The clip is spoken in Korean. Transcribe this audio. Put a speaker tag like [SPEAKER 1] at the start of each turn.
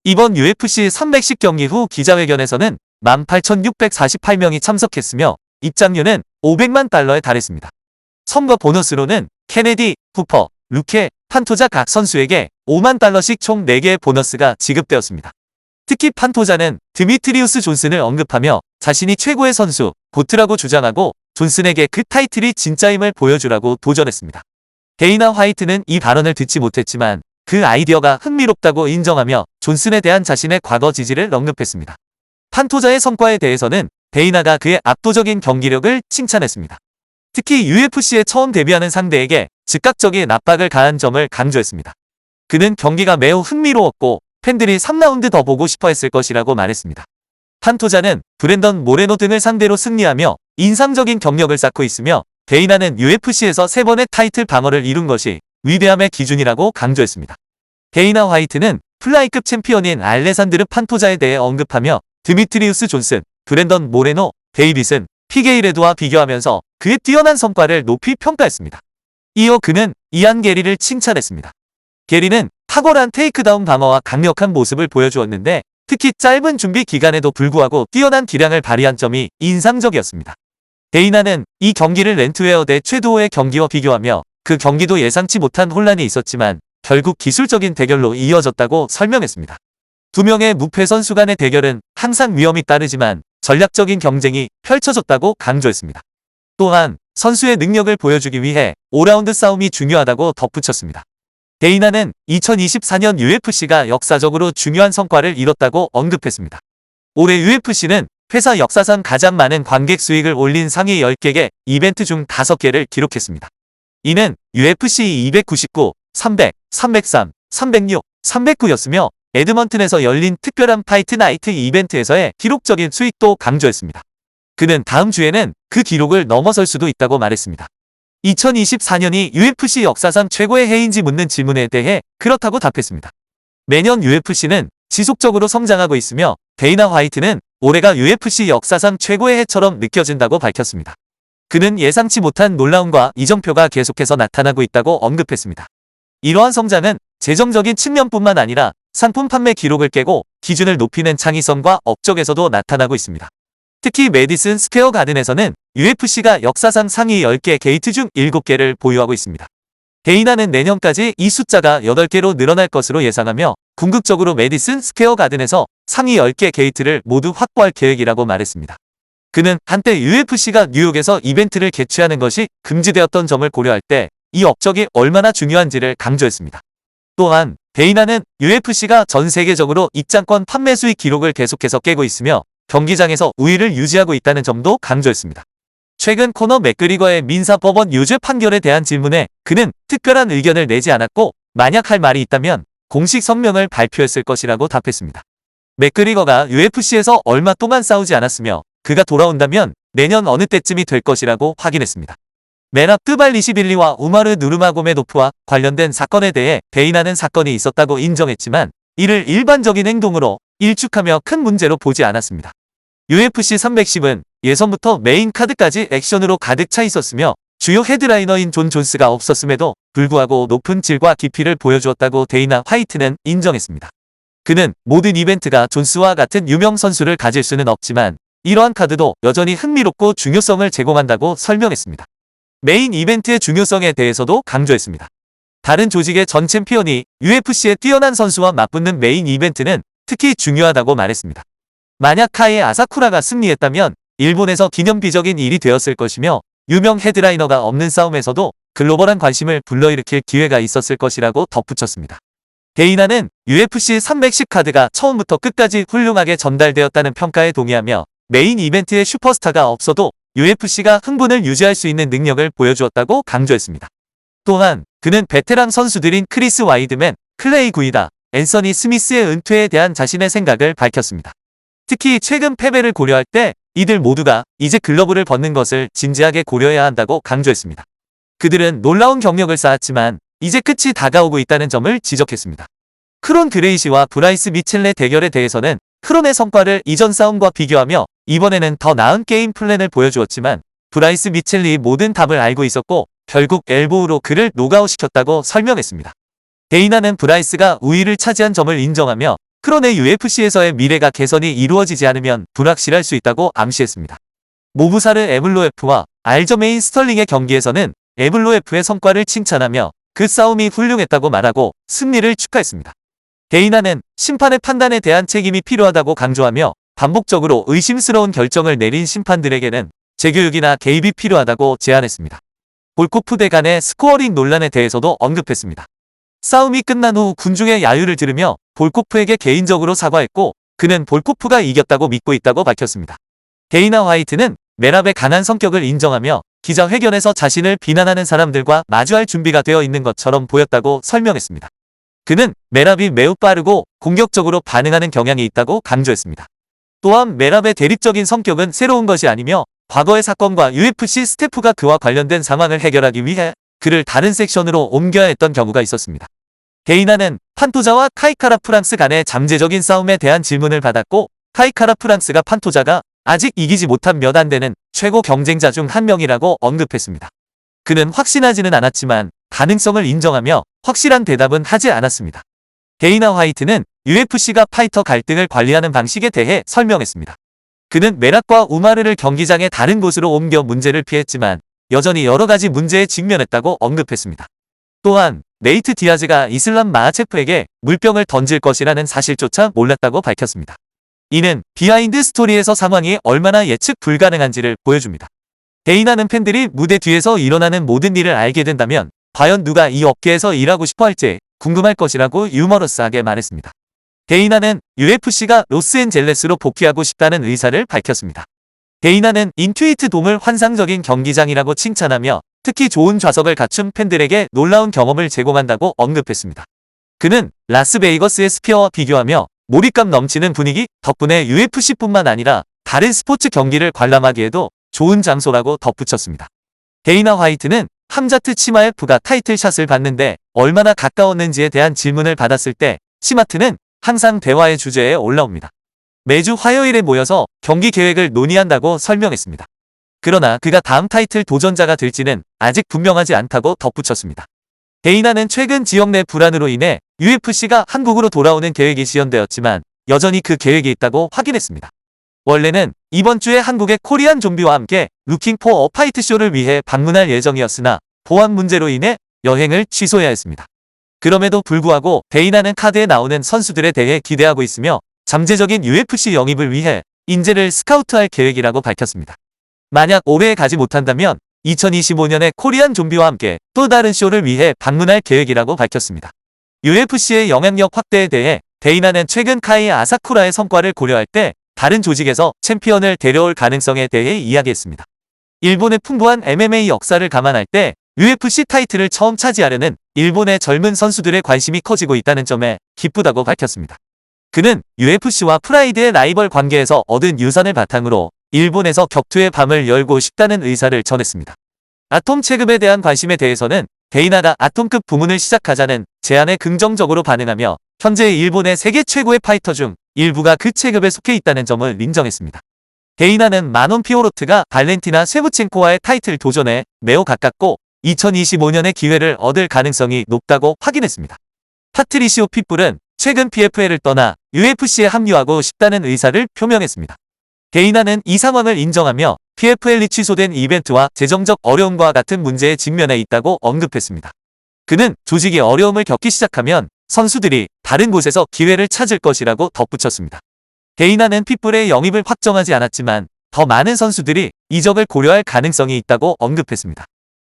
[SPEAKER 1] 이번 UFC 310 경기 후 기자회견에서는 18,648명이 참석했으며 입장료는 $500만 달했습니다. 선거 보너스로는 케네디, 후퍼, 루케, 판토자 각 선수에게 $50,000씩 총 4개의 보너스가 지급되었습니다. 특히 판토자는 드미트리우스 존슨을 언급하며 자신이 최고의 선수, 고트라고 주장하고 존슨에게 그 타이틀이 진짜임을 보여주라고 도전했습니다. 데이나 화이트는 이 발언을 듣지 못했지만 그 아이디어가 흥미롭다고 인정하며 존슨에 대한 자신의 과거 지지를 언급했습니다. 판토자의 성과에 대해서는 데이나가 그의 압도적인 경기력을 칭찬했습니다. 특히 UFC에 처음 데뷔하는 상대에게 즉각적인 압박을 가한 점을 강조했습니다. 그는 경기가 매우 흥미로웠고 팬들이 3라운드 더 보고 싶어 했을 것이라고 말했습니다. 판토자는 브랜던 모레노 등을 상대로 승리하며 인상적인 경력을 쌓고 있으며 데이나는 UFC에서 3번의 타이틀 방어를 이룬 것이 위대함의 기준이라고 강조했습니다. 데이나 화이트는 플라이급 챔피언인 알레산드르 판토자에 대해 언급하며 드미트리우스 존슨, 브랜던 모레노, 데이빗은 피게이레드와 비교하면서 그의 뛰어난 성과를 높이 평가했습니다. 이어 그는 이안 게리를 칭찬했습니다. 게리는 탁월한 테이크다운 방어와 강력한 모습을 보여주었는데 특히 짧은 준비 기간에도 불구하고 뛰어난 기량을 발휘한 점이 인상적이었습니다. 데이나는 이 경기를 렌트웨어 대 최도호의 경기와 비교하며 그 경기도 예상치 못한 혼란이 있었지만 결국 기술적인 대결로 이어졌다고 설명했습니다. 두 명의 무패 선수 간의 대결은 항상 위험이 따르지만 전략적인 경쟁이 펼쳐졌다고 강조했습니다. 또한 선수의 능력을 보여주기 위해 5라운드 싸움이 중요하다고 덧붙였습니다. 데이나는 2024년 UFC가 역사적으로 중요한 성과를 이뤘다고 언급했습니다. 올해 UFC는 회사 역사상 가장 많은 관객 수익을 올린 상위 10개 이벤트 중 5개를 기록했습니다. 이는 UFC 299, 300, 303, 306, 309였으며 에드먼튼에서 열린 특별한 파이트 나이트 이벤트에서의 기록적인 수익도 강조했습니다. 그는 다음 주에는 그 기록을 넘어설 수도 있다고 말했습니다. 2024년이 UFC 역사상 최고의 해인지 묻는 질문에 대해 그렇다고 답했습니다. 매년 UFC는 지속적으로 성장하고 있으며 데이나 화이트는 올해가 UFC 역사상 최고의 해처럼 느껴진다고 밝혔습니다. 그는 예상치 못한 놀라움과 이정표가 계속해서 나타나고 있다고 언급했습니다. 이러한 성장은 재정적인 측면뿐만 아니라 상품 판매 기록을 깨고 기준을 높이는 창의성과 업적에서도 나타나고 있습니다. 특히 메디슨 스퀘어 가든에서는 UFC가 역사상 상위 10개 게이트 중 7개를 보유하고 있습니다. 데이나는 내년까지 이 숫자가 8개로 늘어날 것으로 예상하며 궁극적으로 메디슨 스퀘어 가든에서 상위 10개 게이트를 모두 확보할 계획이라고 말했습니다. 그는 한때 UFC가 뉴욕에서 이벤트를 개최하는 것이 금지되었던 점을 고려할 때 이 업적이 얼마나 중요한지를 강조했습니다. 또한 데이나는 UFC가 전 세계적으로 입장권 판매 수익 기록을 계속해서 깨고 있으며 경기장에서 우위를 유지하고 있다는 점도 강조했습니다. 최근 코너 맥그리거의 민사법원 유죄 판결에 대한 질문에 그는 특별한 의견을 내지 않았고 만약 할 말이 있다면 공식 성명을 발표했을 것이라고 답했습니다. 맥그리거가 UFC에서 얼마 동안 싸우지 않았으며 그가 돌아온다면 내년 어느 때쯤이 될 것이라고 확인했습니다. 메랍 뜨발리시빌리와 우마르 누르마고메도프와 관련된 사건에 대해 데이나는 사건이 있었다고 인정했지만 이를 일반적인 행동으로 일축하며 큰 문제로 보지 않았습니다. UFC 310은 예선부터 메인 카드까지 액션으로 가득 차 있었으며 주요 헤드라이너인 존 존스가 없었음에도 불구하고 높은 질과 깊이를 보여주었다고 데이나 화이트는 인정했습니다. 그는 모든 이벤트가 존스와 같은 유명 선수를 가질 수는 없지만 이러한 카드도 여전히 흥미롭고 중요성을 제공한다고 설명했습니다. 메인 이벤트의 중요성에 대해서도 강조했습니다. 다른 조직의 전 챔피언이 UFC의 뛰어난 선수와 맞붙는 메인 이벤트는 특히 중요하다고 말했습니다. 만약 카이 아사쿠라가 승리했다면 일본에서 기념비적인 일이 되었을 것이며 유명 헤드라이너가 없는 싸움에서도 글로벌한 관심을 불러일으킬 기회가 있었을 것이라고 덧붙였습니다. 데이나는 UFC 310 카드가 처음부터 끝까지 훌륭하게 전달되었다는 평가에 동의하며 메인 이벤트에 슈퍼스타가 없어도 UFC가 흥분을 유지할 수 있는 능력을 보여주었다고 강조했습니다. 또한 그는 베테랑 선수들인 크리스 와이드맨, 클레이 구이다, 앤서니 스미스의 은퇴에 대한 자신의 생각을 밝혔습니다. 특히 최근 패배를 고려할 때 이들 모두가 이제 글러브를 벗는 것을 진지하게 고려해야 한다고 강조했습니다. 그들은 놀라운 경력을 쌓았지만 이제 끝이 다가오고 있다는 점을 지적했습니다. 크론 그레이시와 브라이스 미첼의 대결에 대해서는 크론의 성과를 이전 싸움과 비교하며 이번에는 더 나은 게임 플랜을 보여주었지만 브라이스 미첼이 모든 답을 알고 있었고 결국 엘보우로 그를 노가웃시켰다고 설명했습니다. 데이나는 브라이스가 우위를 차지한 점을 인정하며 그러나 UFC에서의 미래가 개선이 이루어지지 않으면 불확실할 수 있다고 암시했습니다. 모브사르 에블로에프와 알저메인 스털링의 경기에서는 에블로에프의 성과를 칭찬하며 그 싸움이 훌륭했다고 말하고 승리를 축하했습니다. 데이나는 심판의 판단에 대한 책임이 필요하다고 강조하며 반복적으로 의심스러운 결정을 내린 심판들에게는 재교육이나 개입이 필요하다고 제안했습니다. 볼코프 대 간의 스코어링 논란에 대해서도 언급했습니다. 싸움이 끝난 후 군중의 야유를 들으며 볼코프에게 개인적으로 사과했고 그는 볼코프가 이겼다고 믿고 있다고 밝혔습니다. 데이나 화이트는 메랍의 강한 성격을 인정하며 기자회견에서 자신을 비난하는 사람들과 마주할 준비가 되어 있는 것처럼 보였다고 설명했습니다. 그는 메랍이 매우 빠르고 공격적으로 반응하는 경향이 있다고 강조했습니다. 또한 메랍의 대립적인 성격은 새로운 것이 아니며 과거의 사건과 UFC 스태프가 그와 관련된 상황을 해결하기 위해 그를 다른 섹션으로 옮겨야 했던 경우가 있었습니다. 데이나는 판토자와 카이카라 프랑스 간의 잠재적인 싸움에 대한 질문을 받았고 카이카라 프랑스가 판토자가 아직 이기지 못한 몇 안 되는 최고 경쟁자 중 한 명이라고 언급했습니다. 그는 확신하지는 않았지만 가능성을 인정하며 확실한 대답은 하지 않았습니다. 데이나 화이트는 UFC가 파이터 갈등을 관리하는 방식에 대해 설명했습니다. 그는 메락과 우마르를 경기장의 다른 곳으로 옮겨 문제를 피했지만 여전히 여러 가지 문제에 직면했다고 언급했습니다. 또한 네이트 디아즈가 이슬람 마하체프에게 물병을 던질 것이라는 사실조차 몰랐다고 밝혔습니다. 이는 비하인드 스토리에서 상황이 얼마나 예측 불가능한지를 보여줍니다. 데이나는 팬들이 무대 뒤에서 일어나는 모든 일을 알게 된다면 과연 누가 이 업계에서 일하고 싶어 할지 궁금할 것이라고 유머러스하게 말했습니다. 데이나는 UFC가 로스앤젤레스로 복귀하고 싶다는 의사를 밝혔습니다. 데이나는 인투이트 돔을 환상적인 경기장이라고 칭찬하며 특히 좋은 좌석을 갖춘 팬들에게 놀라운 경험을 제공한다고 언급했습니다. 그는 라스베이거스의 스피어와 비교하며 몰입감 넘치는 분위기 덕분에 UFC뿐만 아니라 다른 스포츠 경기를 관람하기에도 좋은 장소라고 덧붙였습니다. 데이나 화이트는 함자트 치마에프가 타이틀샷을 받는데 얼마나 가까웠는지에 대한 질문을 받았을 때 치마트는 항상 대화의 주제에 올라옵니다. 매주 화요일에 모여서 경기 계획을 논의한다고 설명했습니다. 그러나 그가 다음 타이틀 도전자가 될지는 아직 분명하지 않다고 덧붙였습니다. 데이나는 최근 지역 내 불안으로 인해 UFC가 한국으로 돌아오는 계획이 지연되었지만 여전히 그 계획이 있다고 확인했습니다. 원래는 이번 주에 한국의 코리안 좀비와 함께 루킹 포 어 파이트 쇼를 위해 방문할 예정이었으나 보안 문제로 인해 여행을 취소해야 했습니다. 그럼에도 불구하고 데이나는 카드에 나오는 선수들에 대해 기대하고 있으며 잠재적인 UFC 영입을 위해 인재를 스카우트할 계획이라고 밝혔습니다. 만약 올해 가지 못한다면 2025년에 코리안 좀비와 함께 또 다른 쇼를 위해 방문할 계획이라고 밝혔습니다. UFC의 영향력 확대에 대해 데이나는 최근 카이 아사쿠라의 성과를 고려할 때 다른 조직에서 챔피언을 데려올 가능성에 대해 이야기했습니다. 일본의 풍부한 MMA 역사를 감안할 때 UFC 타이틀을 처음 차지하려는 일본의 젊은 선수들의 관심이 커지고 있다는 점에 기쁘다고 밝혔습니다. 그는 UFC와 프라이드의 라이벌 관계에서 얻은 유산을 바탕으로 일본에서 격투의 밤을 열고 싶다는 의사를 전했습니다. 아톰 체급에 대한 관심에 대해서는 데이나가 아톰급 부문을 시작하자는 제안에 긍정적으로 반응하며 현재 일본의 세계 최고의 파이터 중 일부가 그 체급에 속해 있다는 점을 인정했습니다. 데이나는 마논 피오로트가 발렌티나 쉐브첸코와의 타이틀 도전에 매우 가깝고 2025년에 기회를 얻을 가능성이 높다고 확인했습니다. 파트리시오 핏불은 최근 PFL을 떠나 UFC에 합류하고 싶다는 의사를 표명했습니다. 데이나는 이 상황을 인정하며 PFL이 취소된 이벤트와 재정적 어려움과 같은 문제에 직면해 있다고 언급했습니다. 그는 조직이 어려움을 겪기 시작하면 선수들이 다른 곳에서 기회를 찾을 것이라고 덧붙였습니다. 데이나는 핏불의 영입을 확정하지 않았지만 더 많은 선수들이 이적을 고려할 가능성이 있다고 언급했습니다.